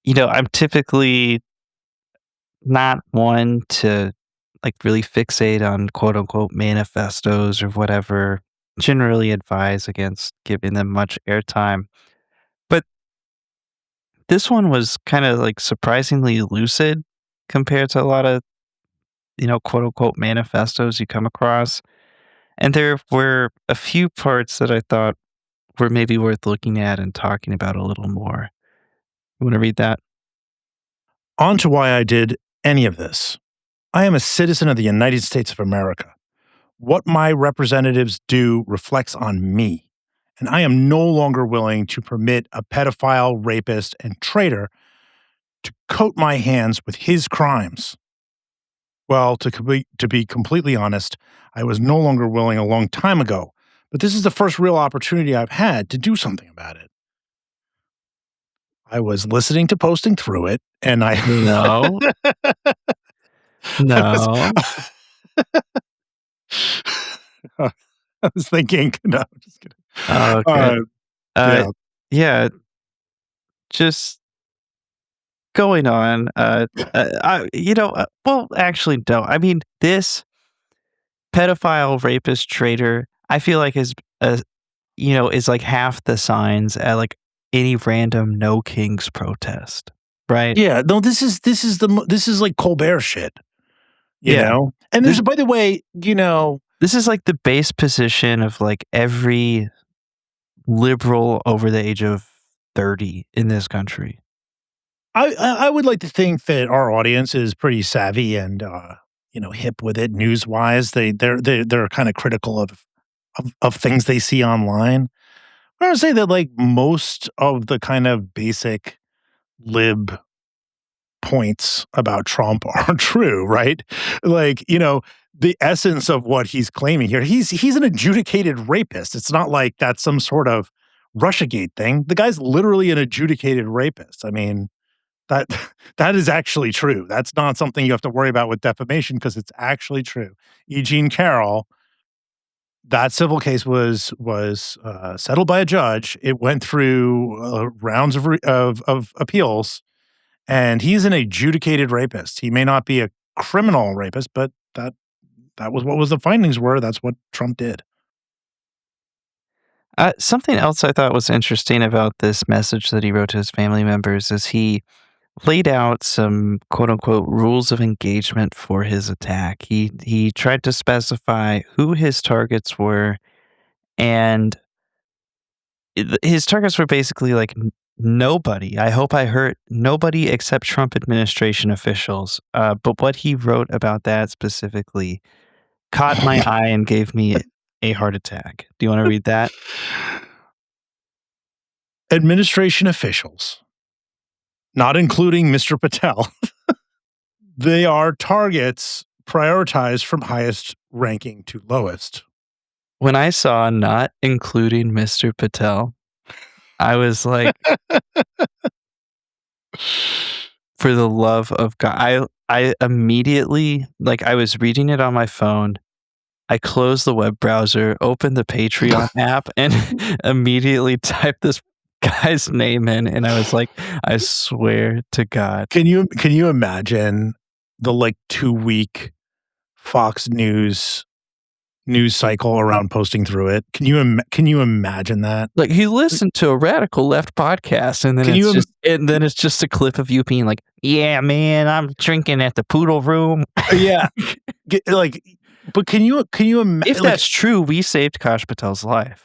I'm typically not one to like really fixate on quote unquote manifestos or whatever. Generally advise against giving them much airtime. But this one was kind of like surprisingly lucid compared to a lot of, quote unquote manifestos you come across. And there were a few parts that I thought were maybe worth looking at and talking about a little more. You want to read that? On to why I did any of this. I am a citizen of the United States of America. What my representatives do reflects on me, and I am no longer willing to permit a pedophile, rapist, and traitor to coat my hands with his crimes. Well, to be completely honest, I was no longer willing a long time ago, but this is the first real opportunity I've had to do something about it. I was listening to Posting Through It, and I No, I was no. I was thinking no, I'm just kidding. Oh, okay. Uh, Uh, yeah. yeah, just going on. Well, actually, no. I mean, this pedophile, rapist, traitor, I feel like is like half the signs at like any random No Kings protest, right? Yeah, no, this is like Colbert shit, you Yeah. know? And This by the way, this is like the base position of like every liberal over the age of 30 in this country. I would like to think that our audience is pretty savvy and, hip with it news-wise. They're kinda critical of things they see online. I would say that, like, most of the kind of basic lib points about Trump are true, right? Like, the essence of what he's claiming here, he's an adjudicated rapist. It's not like that's some sort of Russiagate thing. The guy's literally an adjudicated rapist. I mean, that that is actually true. That's not something you have to worry about with defamation because it's actually true. E. Jean Carroll, that civil case was settled by a judge. It went through rounds of appeals, and he's an adjudicated rapist. He may not be a criminal rapist, but that was what was the findings were. That's what Trump did. Something else I thought was interesting about this message that he wrote to his family members is he laid out some quote unquote rules of engagement for his attack. He tried to specify who his targets were, and his targets were basically like nobody. I hope I heard nobody except Trump administration officials. But what he wrote about that specifically caught my eye and gave me a heart attack. Do you want to read that? Administration officials, not including Mr. Patel, they are targets prioritized from highest ranking to lowest. When I saw not including Mr. Patel, I was like, for the love of God. I immediately like I was reading it on my phone. I closed the web browser, opened the Patreon app, and immediately typed this guy's name in, and I was like, I swear to God. Can you imagine the like 2-week Fox news cycle around Posting Through It? Can you imagine that? Like he listened to a radical left podcast, and then Can you it's just a clip of you being like, "Yeah, man, I'm drinking at the Poodle Room." yeah, like, but can you imagine? If that's true, we saved Kash Patel's life.